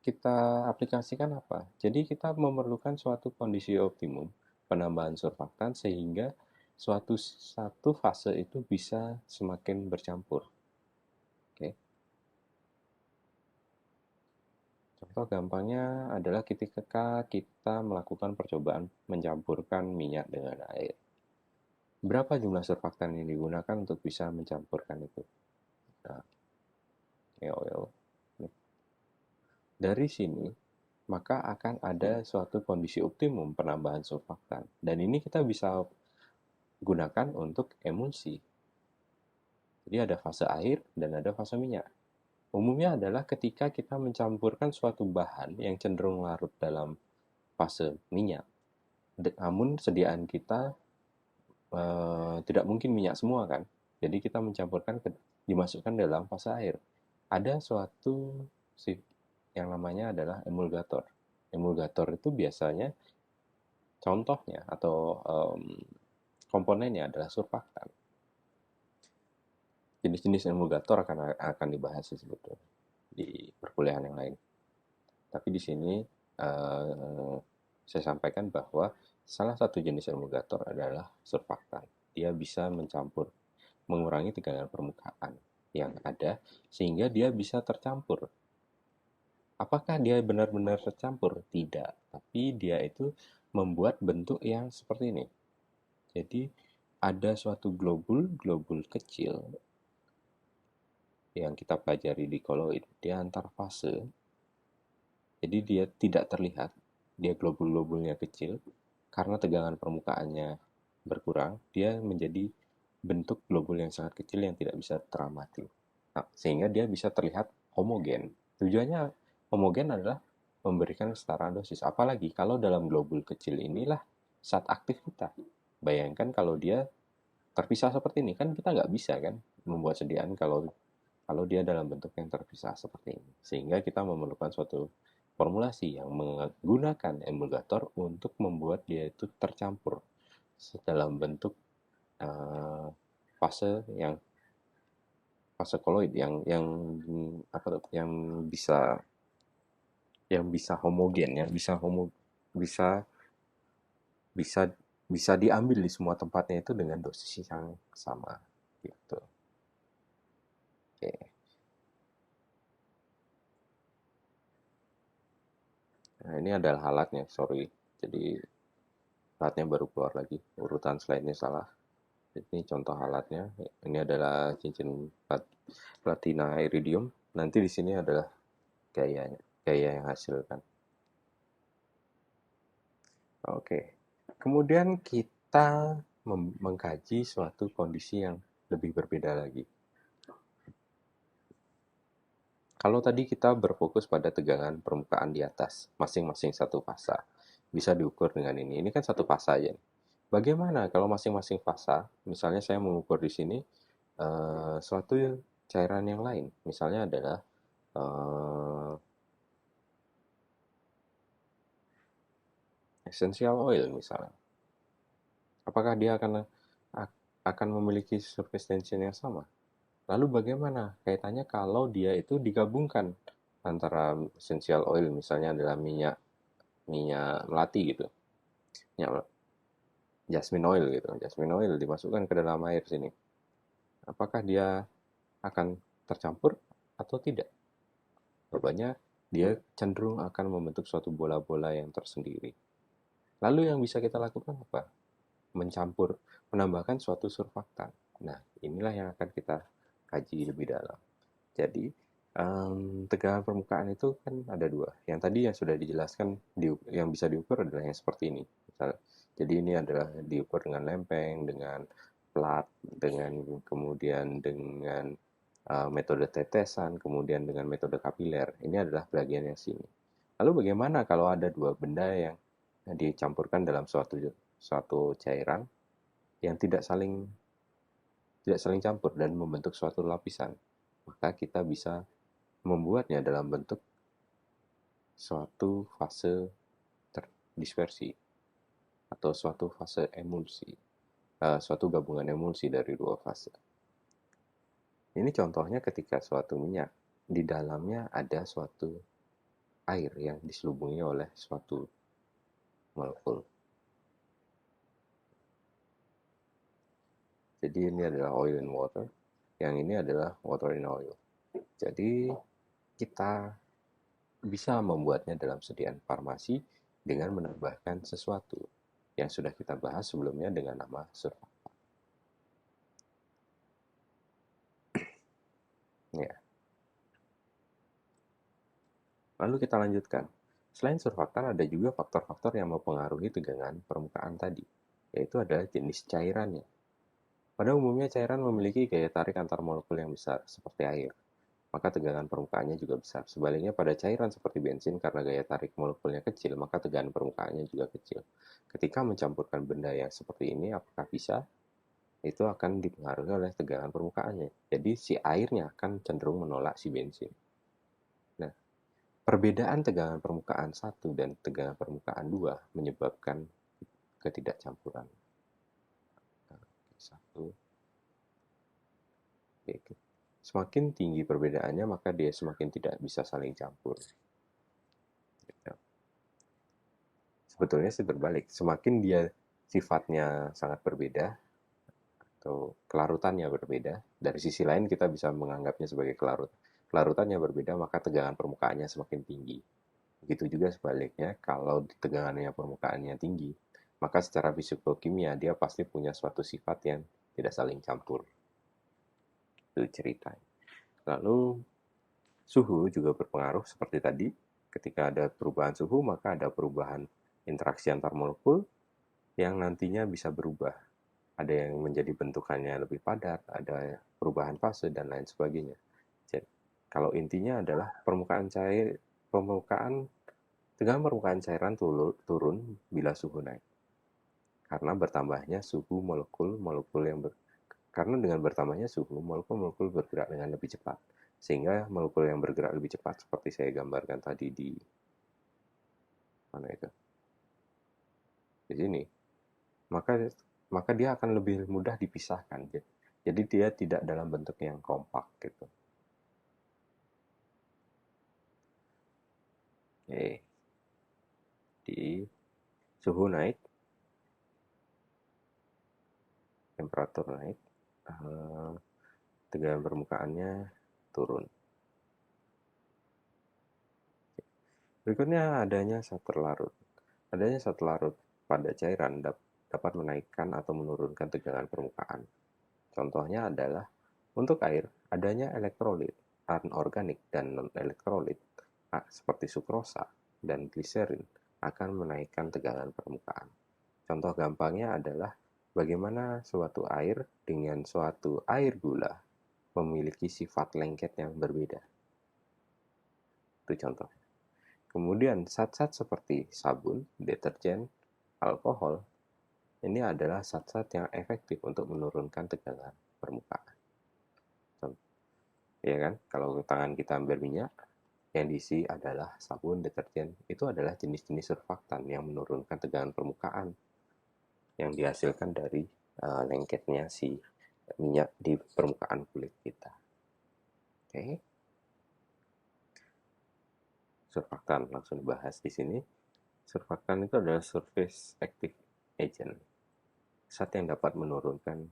kita aplikasikan apa? Jadi kita memerlukan suatu kondisi optimum penambahan surfaktan sehingga satu fase itu bisa semakin bercampur. Oke. Contoh gampangnya adalah ketika kita melakukan percobaan mencampurkan minyak dengan air. Berapa jumlah surfaktan yang digunakan untuk bisa mencampurkan itu? Nah, dari sini, maka akan ada suatu kondisi optimum penambahan surfaktan. Dan ini kita bisa gunakan untuk emulsi. Jadi ada fase air dan ada fase minyak. Umumnya adalah ketika kita mencampurkan suatu bahan yang cenderung larut dalam fase minyak. Namun sediaan kita tidak mungkin minyak semua kan. Jadi kita mencampurkan dimasukkan dalam fase air. Ada suatu yang namanya adalah emulgator. Emulgator itu biasanya contohnya atau komponennya adalah surfaktan. Jenis-jenis emulgator akan dibahas sebetulnya di perkuliahan yang lain. Tapi di sini saya sampaikan bahwa salah satu jenis emulgator adalah surfaktan. Dia bisa mengurangi tegangan permukaan yang ada sehingga dia bisa tercampur. Apakah dia benar-benar tercampur? Tidak, tapi dia itu membuat bentuk yang seperti ini. Jadi ada suatu globul kecil yang kita pelajari di koloid, dia antar fase. Jadi dia tidak terlihat, dia globul-globulnya kecil karena tegangan permukaannya berkurang, dia menjadi bentuk globul yang sangat kecil yang tidak bisa teramati. Nah, sehingga dia bisa terlihat homogen. Tujuannya homogen adalah memberikan kesetaraan dosis. Apalagi kalau dalam globul kecil inilah saat aktif kita. Bayangkan kalau dia terpisah seperti ini, kan kita nggak bisa kan membuat sediaan kalau kalau dia dalam bentuk yang terpisah seperti ini. Sehingga kita memerlukan suatu formulasi yang menggunakan emulgator untuk membuat dia itu tercampur dalam bentuk uh, fase yang fase koloid yang apa tuh, yang bisa homogen, yang bisa bisa bisa diambil di semua tempatnya itu dengan dosis yang sama gitu. Oke. Nah, ini adalah alatnya, sorry. Jadi alatnya baru keluar lagi. Urutan slide-nya salah. Ini contoh alatnya. Ini adalah cincin platina iridium. Nanti di sini adalah gayanya, gaya yang hasilkan. Oke. Kemudian kita mengkaji suatu kondisi yang lebih berbeda lagi. Kalau tadi kita berfokus pada tegangan permukaan di atas, masing-masing satu fasa. Bisa diukur dengan ini. Ini kan satu fasa aja. Bagaimana kalau masing-masing fasa, misalnya saya mengukur di sini suatu cairan yang lain. Misalnya adalah essential oil misalnya. Apakah dia akan memiliki surface tension yang sama? Lalu bagaimana kaitannya kalau dia itu digabungkan antara essential oil misalnya adalah minyak minyak melati gitu, minyak jasmine oil gitu, jasmine oil dimasukkan ke dalam air sini. Apakah dia akan tercampur atau tidak? Jawabannya dia cenderung akan membentuk suatu bola-bola yang tersendiri. Lalu yang bisa kita lakukan apa? Mencampur, menambahkan suatu surfaktan. Nah, inilah yang akan kita kaji lebih dalam. Jadi, tegangan permukaan itu kan ada dua. Yang tadi yang sudah dijelaskan, yang bisa diukur adalah yang seperti ini. Jadi ini adalah diukur dengan lempeng, dengan plat, dengan kemudian dengan metode tetesan, kemudian dengan metode kapiler. Ini adalah bagian yang sini. Lalu bagaimana kalau ada dua benda yang dicampurkan dalam suatu cairan yang tidak saling campur dan membentuk suatu lapisan? Maka kita bisa membuatnya dalam bentuk suatu fase terdispersi atau suatu fase emulsi, suatu gabungan emulsi dari dua fase. Ini contohnya ketika suatu minyak di dalamnya ada suatu air yang diselubungi oleh suatu molekul. Jadi ini adalah oil in water, yang ini adalah water in oil. Jadi kita bisa membuatnya dalam sediaan farmasi dengan menambahkan sesuatu yang sudah kita bahas sebelumnya dengan nama surfaktan. Ya. Lalu kita lanjutkan. Selain surfaktan, ada juga faktor-faktor yang mempengaruhi tegangan permukaan tadi, yaitu adalah jenis cairannya. Pada umumnya cairan memiliki gaya tarik antar molekul yang besar, seperti air. Maka tegangan permukaannya juga besar. Sebaliknya pada cairan seperti bensin, karena gaya tarik molekulnya kecil, maka tegangan permukaannya juga kecil. Ketika mencampurkan benda yang seperti ini, apakah bisa? Itu akan dipengaruhi oleh tegangan permukaannya. Jadi si airnya akan cenderung menolak si bensin. Nah, perbedaan tegangan permukaan 1 dan tegangan permukaan 2 menyebabkan ketidakcampuran. Satu. Semakin tinggi perbedaannya, maka dia semakin tidak bisa saling campur. Sebetulnya sih berbalik. Semakin dia sifatnya sangat berbeda, atau kelarutannya berbeda, dari sisi lain kita bisa menganggapnya sebagai kelarutannya berbeda, maka tegangan permukaannya semakin tinggi. Begitu juga sebaliknya, kalau tegangannya permukaannya tinggi, maka secara fisikokimia dia pasti punya suatu sifat yang tidak saling campur. Itu ceritanya. Lalu suhu juga berpengaruh seperti tadi. Ketika ada perubahan suhu, maka ada perubahan interaksi antar molekul yang nantinya bisa berubah. Ada yang menjadi bentukannya lebih padat, ada perubahan fase dan lain sebagainya. Jadi, kalau intinya adalah tegangan permukaan cairan turun bila suhu naik. Karena bertambahnya suhu molekul-molekul karena dengan bertambahnya suhu, molekul-molekul bergerak dengan lebih cepat. Sehingga molekul yang bergerak lebih cepat seperti saya gambarkan tadi di mana itu? Di sini. Maka maka dia akan lebih mudah dipisahkan. Jadi dia tidak dalam bentuk yang kompak gitu. Oke. Di suhu naik, temperatur naik, tegangan permukaannya turun. Berikutnya adanya zat terlarut. Adanya zat terlarut pada cairan dapat menaikkan atau menurunkan tegangan permukaan. Contohnya adalah untuk air, adanya elektrolit, anorganik dan non-elektrolit seperti sukrosa dan gliserin akan menaikkan tegangan permukaan. Contoh gampangnya adalah bagaimana suatu air dengan suatu air gula memiliki sifat lengket yang berbeda. Itu contoh. Kemudian zat-zat seperti sabun, deterjen, alkohol, ini adalah zat-zat yang efektif untuk menurunkan tegangan permukaan. Ya kan, kalau tangan kita ambil minyak, yang diisi adalah sabun, deterjen, itu adalah jenis-jenis surfaktan yang menurunkan tegangan permukaan yang dihasilkan dari lengketnya si minyak di permukaan kulit kita. Oke. Surfaktan langsung dibahas di sini. Surfaktan itu adalah surface active agent, zat yang dapat menurunkan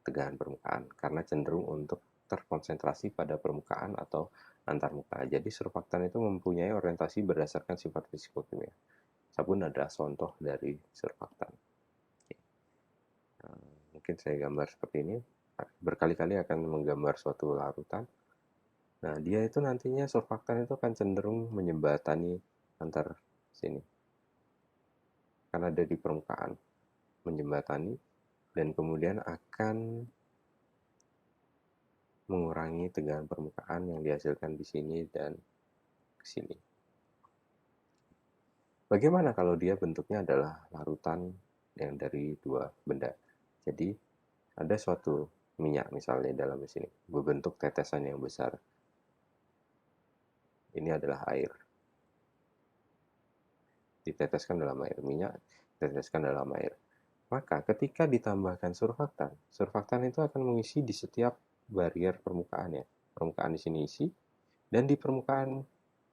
tegangan permukaan karena cenderung untuk terkonsentrasi pada permukaan atau antarmuka. Jadi surfaktan itu mempunyai orientasi berdasarkan sifat fisikokimia. Sabun adalah contoh dari surfaktan. Mungkin saya gambar seperti ini. Berkali-kali akan menggambar suatu larutan. Nah, dia itu nantinya surfaktan itu akan cenderung menjembatani antar sini. Karena ada di permukaan, menjembatani dan kemudian akan mengurangi tegangan permukaan yang dihasilkan di sini dan ke sini. Bagaimana kalau dia bentuknya adalah larutan yang dari dua benda? Jadi ada suatu minyak misalnya dalam sini berbentuk tetesan yang besar. Ini adalah air. Diteteskan dalam air, minyak diteteskan dalam air. Maka ketika ditambahkan surfaktan, surfaktan itu akan mengisi di setiap barier permukaannya. Permukaan di sini isi, dan di permukaan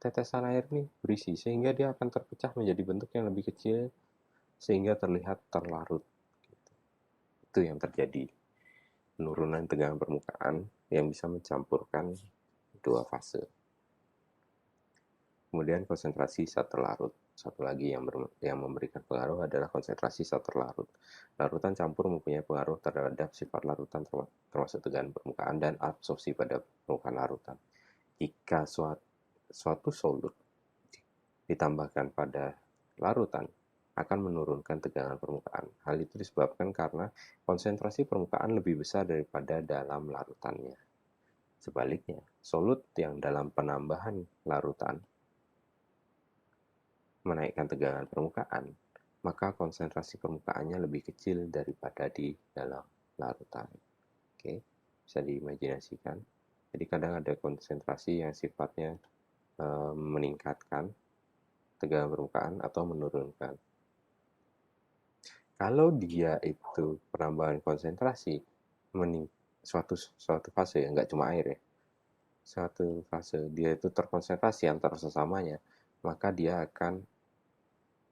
tetesan air ini berisi, sehingga dia akan terpecah menjadi bentuk yang lebih kecil, sehingga terlihat terlarut. Itu yang terjadi. Penurunan tegangan permukaan yang bisa mencampurkan dua fase. Kemudian konsentrasi zat terlarut. Satu lagi yang memberikan pengaruh adalah konsentrasi zat terlarut. Larutan campur mempunyai pengaruh terhadap sifat larutan termasuk tegangan permukaan dan absorpsi pada permukaan larutan. Jika suatu solut ditambahkan pada larutan akan menurunkan tegangan permukaan. Hal itu disebabkan karena konsentrasi permukaan lebih besar daripada dalam larutannya. Sebaliknya, solut yang dalam penambahan larutan menaikkan tegangan permukaan, maka konsentrasi permukaannya lebih kecil daripada di dalam larutan. Oke, bisa diimajinasikan. Jadi kadang ada konsentrasi yang sifatnya meningkatkan tegangan permukaan atau menurunkan. Kalau dia itu penambahan konsentrasi suatu fase ya, nggak cuma air ya, suatu fase dia itu terkonsentrasi antar sesamanya, maka dia akan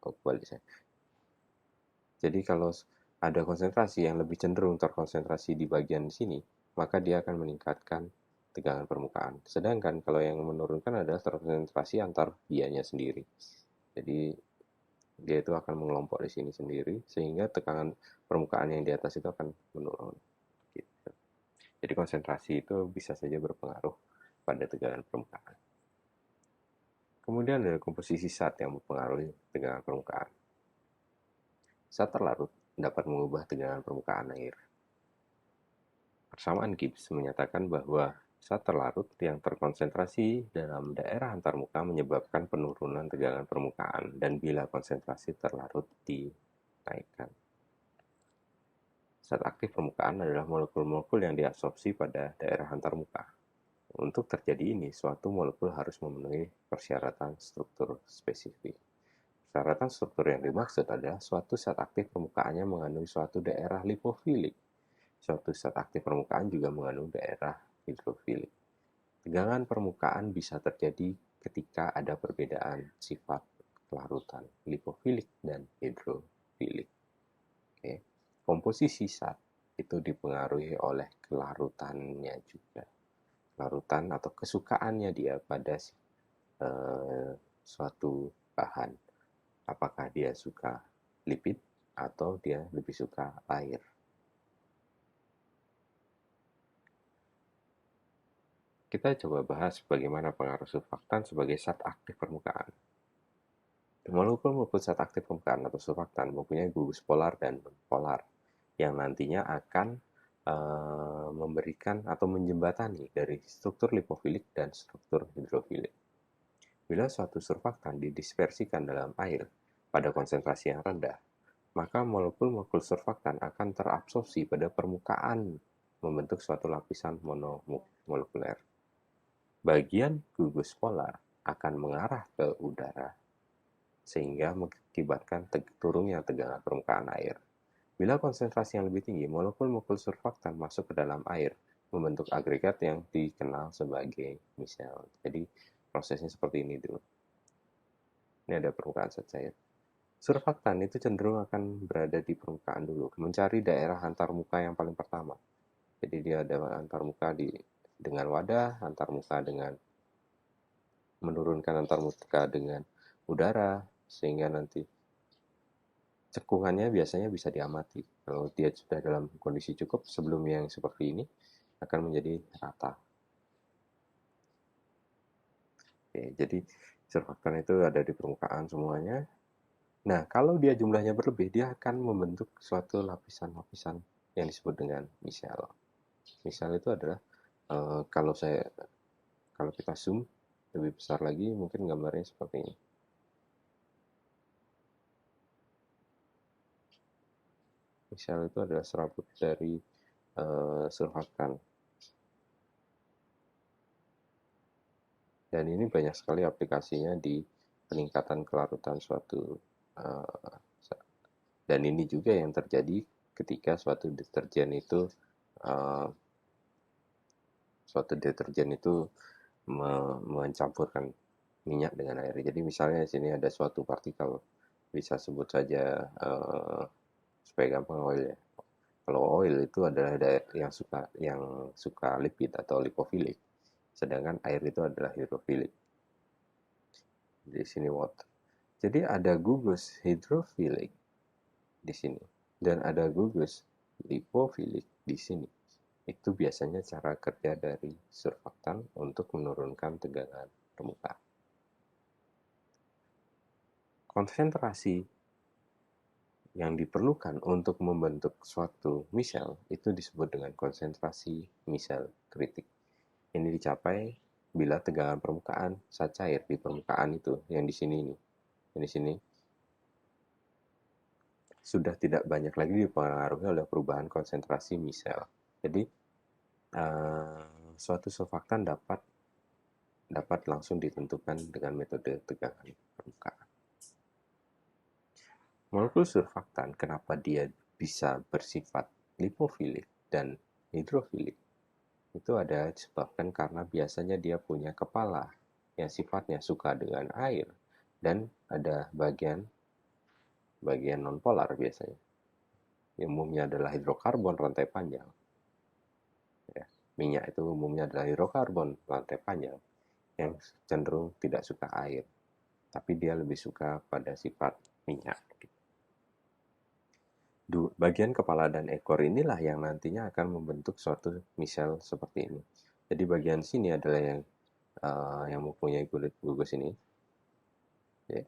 balik saya. Jadi kalau ada konsentrasi yang lebih cenderung terkonsentrasi di bagian sini, maka dia akan meningkatkan tegangan permukaan. Sedangkan kalau yang menurunkan adalah terkonsentrasi antar dianya sendiri. Jadi dia itu akan mengelompok di sini sendiri, sehingga tekanan permukaan yang di atas itu akan menurun. Gitu. Jadi konsentrasi itu bisa saja berpengaruh pada tegangan permukaan. Kemudian ada komposisi zat yang mempengaruhi tegangan permukaan. Zat terlarut dapat mengubah tegangan permukaan air. Persamaan Gibbs menyatakan bahwa zat terlarut yang terkonsentrasi dalam daerah antarmuka menyebabkan penurunan tegangan permukaan dan bila konsentrasi terlarut dinaikkan. Zat aktif permukaan adalah molekul-molekul yang diabsorpsi pada daerah antarmuka. Untuk terjadi ini, suatu molekul harus memenuhi persyaratan struktur spesifik. Persyaratan struktur yang dimaksud adalah suatu zat aktif permukaannya mengandung suatu daerah lipofilik. Suatu zat aktif permukaan juga mengandung daerah hidrofilik. Tegangan permukaan bisa terjadi ketika ada perbedaan sifat kelarutan lipofilik dan hidrofilik. Oke. Komposisi zat itu dipengaruhi oleh kelarutannya juga. Larutan atau kesukaannya dia pada suatu bahan. Apakah dia suka lipid atau dia lebih suka air. Kita coba bahas bagaimana pengaruh surfaktan sebagai zat aktif permukaan. Molekul-molekul zat aktif permukaan atau surfaktan mempunyai gugus polar dan nonpolar yang nantinya akan memberikan atau menjembatani dari struktur lipofilik dan struktur hidrofilik. Bila suatu surfaktan didispersikan dalam air pada konsentrasi yang rendah, maka molekul-molekul surfaktan akan terabsorpsi pada permukaan membentuk suatu lapisan monomolekuler. Bagian gugus polar akan mengarah ke udara sehingga mengakibatkan turunnya tegangan permukaan air. Bila konsentrasi yang lebih tinggi, molekul-molekul surfaktan masuk ke dalam air, membentuk agregat yang dikenal sebagai misel. Jadi prosesnya seperti ini dulu. Ini ada permukaan zat cair. Surfaktan itu cenderung akan berada di permukaan dulu, mencari daerah antarmuka yang paling pertama. Jadi dia ada antarmuka dengan wadah, antarmuka dengan menurunkan antarmuka dengan udara, sehingga nanti cekungannya biasanya bisa diamati. Kalau dia sudah dalam kondisi cukup sebelum yang seperti ini, akan menjadi rata. Oke, jadi surfaktan itu ada di permukaan semuanya. Nah, kalau dia jumlahnya berlebih, dia akan membentuk suatu lapisan-lapisan yang disebut dengan misel. Misel itu adalah kalau kita zoom lebih besar lagi, mungkin gambarnya seperti ini. Misel itu adalah serabut dari surfaktan. Dan ini banyak sekali aplikasinya di peningkatan kelarutan suatu dan ini juga yang terjadi ketika suatu deterjen itu mencampurkan minyak dengan air. Jadi misalnya di sini ada suatu partikel, bisa sebut saja supaya gampang oil ya. Kalau oil itu adalah yang suka lipid atau lipofilik, sedangkan air itu adalah hidrofilik. Di sini water. Jadi ada gugus hidrofilik di sini dan ada gugus lipofilik di sini. Itu biasanya cara kerja dari surfaktan untuk menurunkan tegangan permukaan. Konsentrasi yang diperlukan untuk membentuk suatu misel itu disebut dengan konsentrasi misel kritik. Ini dicapai bila tegangan permukaan zat cair di permukaan itu yang di sini ini. Yang di sini sudah tidak banyak lagi dipengaruhi oleh perubahan konsentrasi misel. Jadi suatu surfaktan dapat langsung ditentukan dengan metode tegangan permukaan. Molekul surfaktan kenapa dia bisa bersifat lipofilik dan hidrofilik? Itu ada disebabkan karena biasanya dia punya kepala yang sifatnya suka dengan air dan ada bagian nonpolar biasanya. Yang umumnya adalah hidrokarbon rantai panjang. Ya, minyak itu umumnya adalah hidrokarbon rantai panjang yang cenderung tidak suka air, tapi dia lebih suka pada sifat minyak. Bagian kepala dan ekor inilah yang nantinya akan membentuk suatu misel seperti ini. Jadi bagian sini adalah yang mempunyai kulit gugus ini, ya.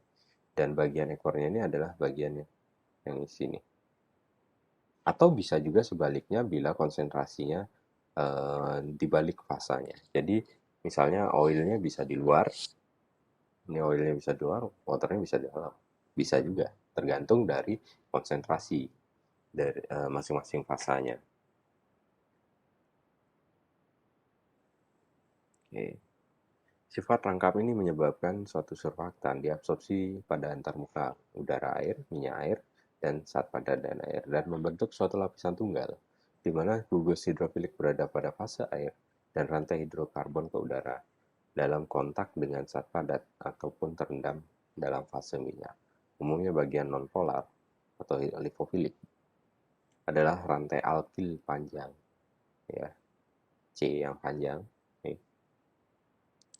Dan bagian ekornya ini adalah bagian yang di sini. Atau bisa juga sebaliknya bila konsentrasinya dibalik fasanya. Jadi misalnya oilnya bisa di luar, ini oilnya bisa di luar, waternya bisa di dalam. Bisa juga, tergantung dari konsentrasi dari masing-masing fasanya. Oke. Sifat rangkap ini menyebabkan suatu surfaktan diabsorpsi pada antarmuka udara air, minyak air, dan zat padat dan air, dan membentuk suatu lapisan tunggal, di mana gugus hidrofilik berada pada fase air dan rantai hidrokarbon ke udara dalam kontak dengan zat padat ataupun terendam dalam fase minyak. Umumnya bagian nonpolar atau lipofilik adalah rantai alkil panjang, ya, C yang panjang.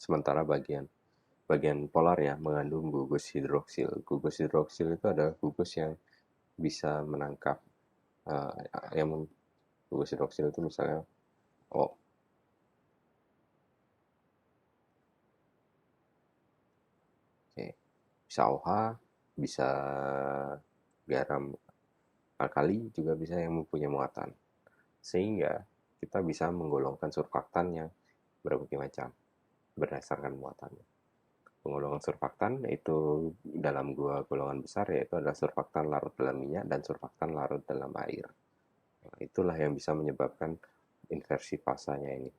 Sementara bagian bagian polar ya mengandung gugus hidroksil. Gugus hidroksil itu adalah gugus yang bisa menangkap uh, yang gugus hidroksil itu misalnya oh okay, bisa OH, bisa garam alkali, juga bisa yang mempunyai muatan. Sehingga kita bisa menggolongkan surfaktan yang berbagai macam berdasarkan muatannya. Penggolongan surfaktan itu dalam dua golongan besar, yaitu adalah surfaktan larut dalam minyak dan surfaktan larut dalam air. Nah, itulah yang bisa menyebabkan inversi fasanya ini.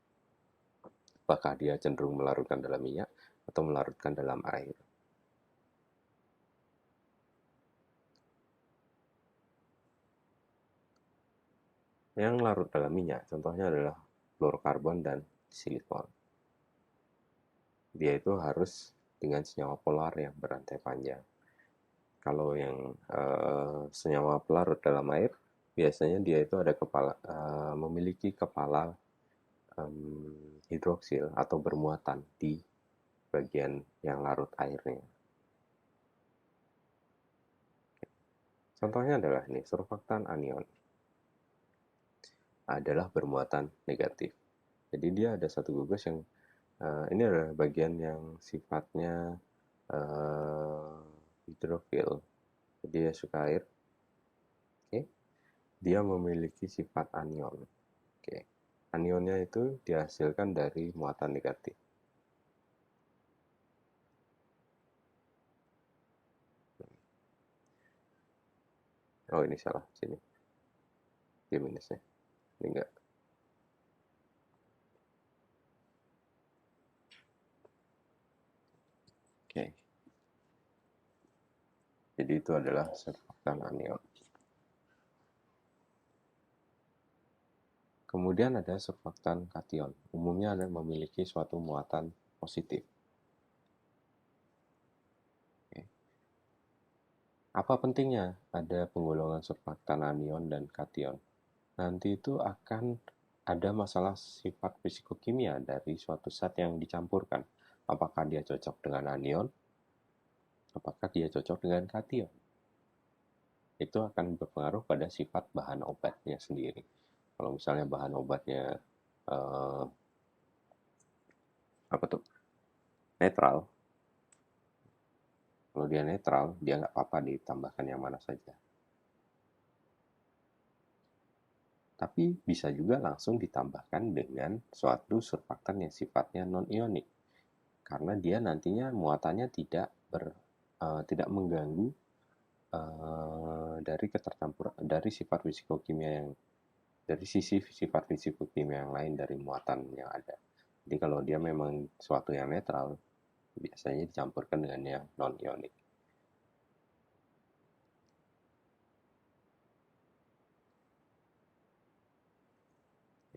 Apakah dia cenderung melarutkan dalam minyak atau melarutkan dalam air. Yang larut dalam minyak contohnya adalah fluorokarbon dan silikon. Dia itu harus dengan senyawa polar yang berantai panjang. Kalau yang senyawa pelarut dalam air, biasanya dia itu ada memiliki kepala hidroksil atau bermuatan di bagian yang larut airnya. Contohnya adalah ini, surfaktan anion adalah bermuatan negatif. Jadi dia ada satu gugus yang ini adalah bagian yang sifatnya hidrofil. Jadi dia suka air. Oke. Dia memiliki sifat anion. Oke. Anionnya itu dihasilkan dari muatan negatif. Oh, ini salah sini. Dia minusnya. Ini enggak. Oke. Jadi itu adalah surfaktan anion. Kemudian ada surfaktan kation. Umumnya ada memiliki suatu muatan positif. Oke. Apa pentingnya ada penggolongan surfaktan anion dan kation? Nanti itu akan ada masalah sifat fisikokimia dari suatu zat yang dicampurkan. Apakah dia cocok dengan anion? Apakah dia cocok dengan kation? Itu akan berpengaruh pada sifat bahan obatnya sendiri. Kalau misalnya bahan obatnya eh, apa tuh netral, kalau dia netral dia nggak apa-apa ditambahkan yang mana saja. Tapi bisa juga langsung ditambahkan dengan suatu surfaktan yang sifatnya non-ionik, karena dia nantinya muatannya tidak mengganggu dari ketercampuran dari sifat fisikokimia yang dari sisi sifat fisikokimia yang lain dari muatan yang ada. Jadi kalau dia memang suatu yang netral, biasanya dicampurkan dengan yang non-ionik.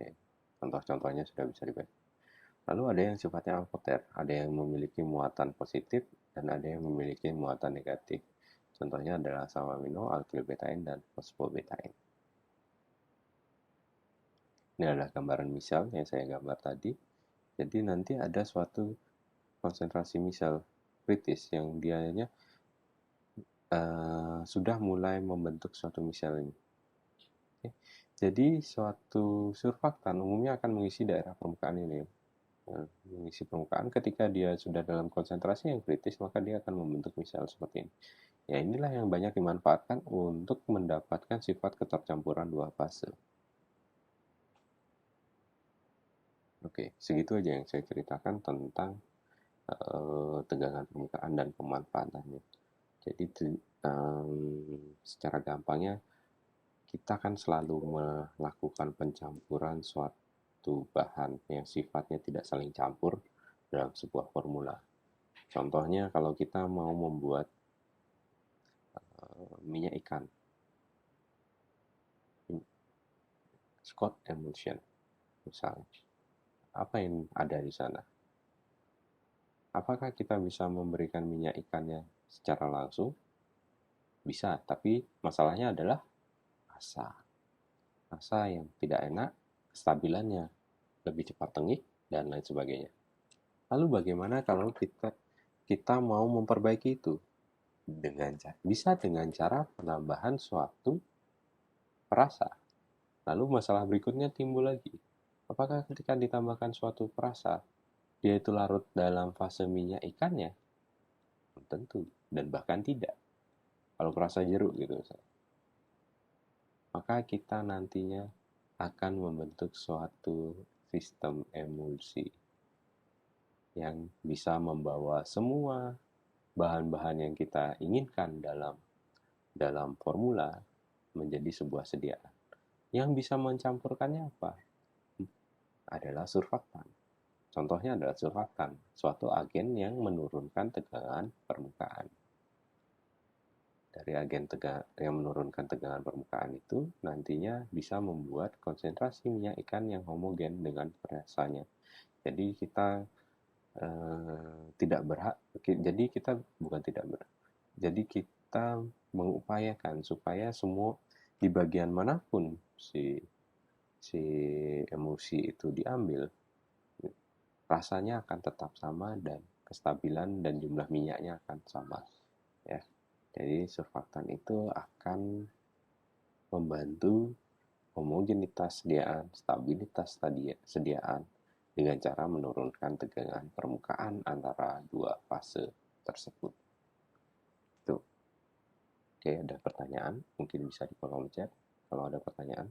Ya, contoh-contohnya sudah bisa dibaca. Lalu ada yang sifatnya alkoter, ada yang memiliki muatan positif dan ada yang memiliki muatan negatif. Contohnya adalah asam amino, alkylbetain, dan fosfobetain. Ini adalah gambaran misal yang saya gambar tadi. Jadi nanti ada suatu konsentrasi misal kritis yang dianya sudah mulai membentuk suatu misal ini. Oke. Jadi suatu surfaktan umumnya akan mengisi daerah permukaan ini. mengisi permukaan ketika dia sudah dalam konsentrasi yang kritis, maka dia akan membentuk misel seperti ini. Ya, inilah yang banyak dimanfaatkan untuk mendapatkan sifat ketercampuran dua fase. Oke, segitu aja yang saya ceritakan tentang tegangan permukaan dan pemanfaatannya. Jadi secara gampangnya kita kan selalu melakukan pencampuran suatu bahan yang sifatnya tidak saling campur dalam sebuah formula. Contohnya kalau kita mau membuat minyak ikan, Scott emulsion misalnya, apa yang ada di sana? Apakah kita bisa memberikan minyak ikannya secara langsung? Bisa, tapi masalahnya adalah rasa. Rasa yang tidak enak, kestabilannya lebih cepat tengik, dan lain sebagainya. Lalu bagaimana kalau kita mau memperbaiki itu? Bisa dengan cara penambahan suatu perasa. Lalu masalah berikutnya timbul lagi. Apakah ketika ditambahkan suatu perasa, dia itu larut dalam fase minyak ikannya? Tentu, dan bahkan tidak. Kalau perasa jeruk gitu, maka kita nantinya akan membentuk suatu sistem emulsi yang bisa membawa semua bahan-bahan yang kita inginkan dalam formula menjadi sebuah sediaan. Yang bisa mencampurkannya apa? Adalah surfaktan. Contohnya adalah surfaktan, suatu agen yang menurunkan tegangan permukaan. Dari agen yang menurunkan tegangan permukaan itu nantinya bisa membuat konsentrasi minyak ikan yang homogen dengan perasanya. Jadi kita tidak berhak, jadi kita bukan tidak berhak, jadi kita mengupayakan supaya semua di bagian manapun si emosi itu diambil, rasanya akan tetap sama dan kestabilan dan jumlah minyaknya akan sama, ya. Jadi surfaktan itu akan membantu homogenitas sediaan, stabilitas sediaan dengan cara menurunkan tegangan permukaan antara dua fase tersebut. Itu. Oke, ada pertanyaan? Mungkin bisa di kolom chat kalau ada pertanyaan.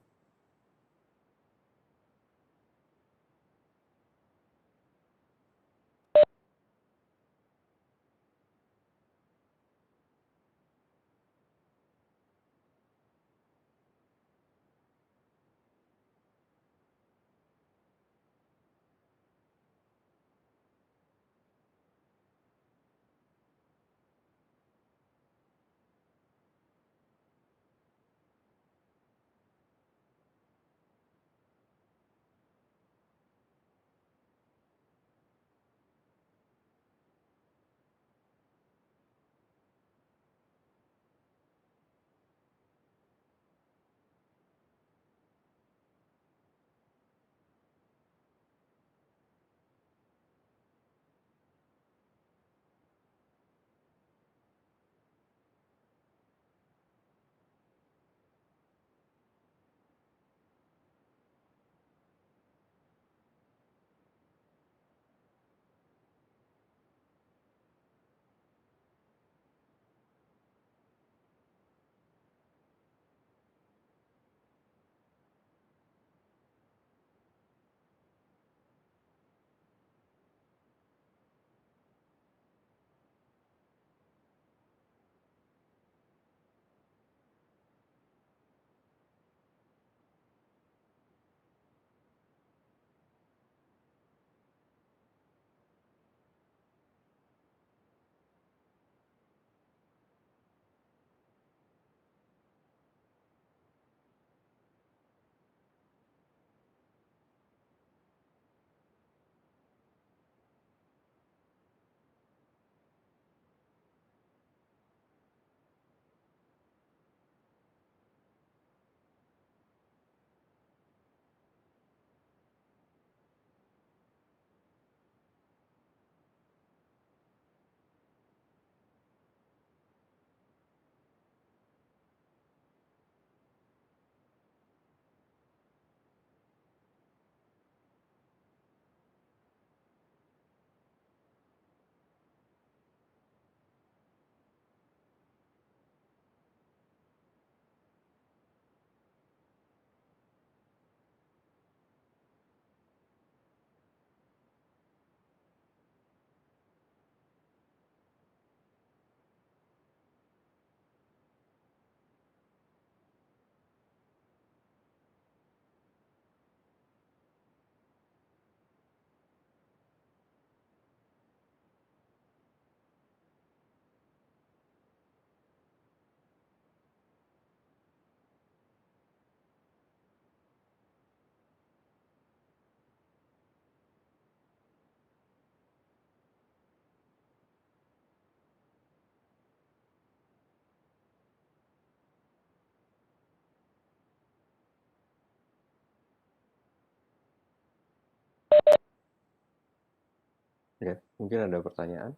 Ya, mungkin ada pertanyaan?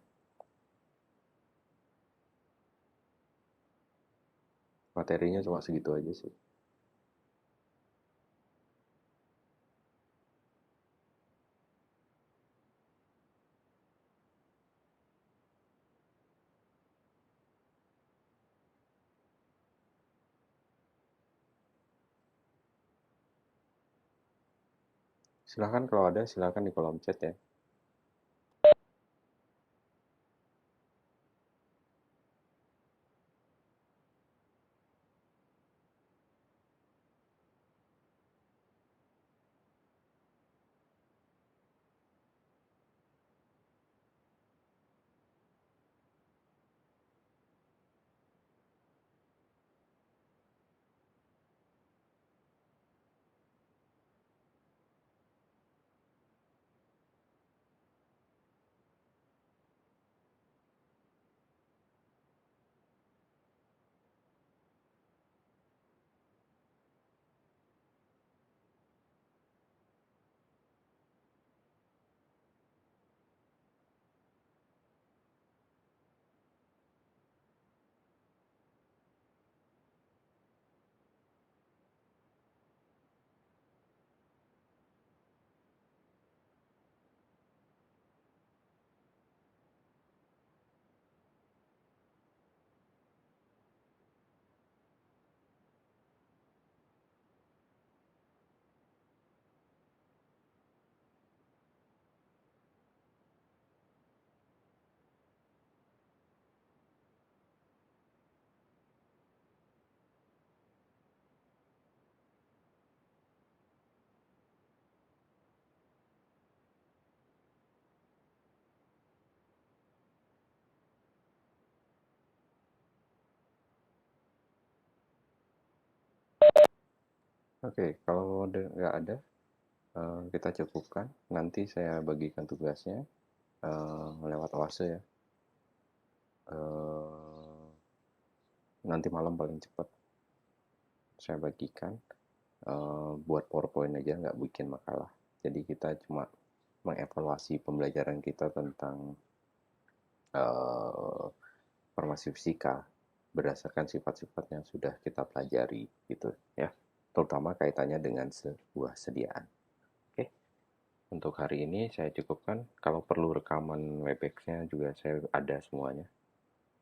Materinya cuma segitu aja sih. Silahkan kalau ada, silahkan di kolom chat ya. Oke, kalau nggak ada, kita cukupkan. Nanti saya bagikan tugasnya lewat OASE ya. Eh, Nanti malam paling cepat saya bagikan. Buat PowerPoint aja, nggak bikin makalah. Jadi kita cuma mengevaluasi pembelajaran kita tentang eh, farmasi fisika berdasarkan sifat-sifat yang sudah kita pelajari gitu ya, terutama kaitannya dengan sebuah sediaan. Oke, untuk hari ini saya cukupkan. Kalau perlu rekaman Webex-nya juga saya ada semuanya.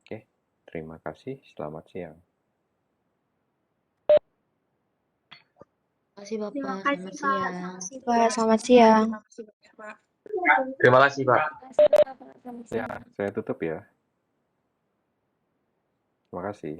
Oke, terima kasih, selamat siang. Terima kasih Terima Bapak, kasih, selamat Pak. siang. Pak, selamat siang. Terima kasih, Pak. Ya, saya tutup ya. Terima kasih.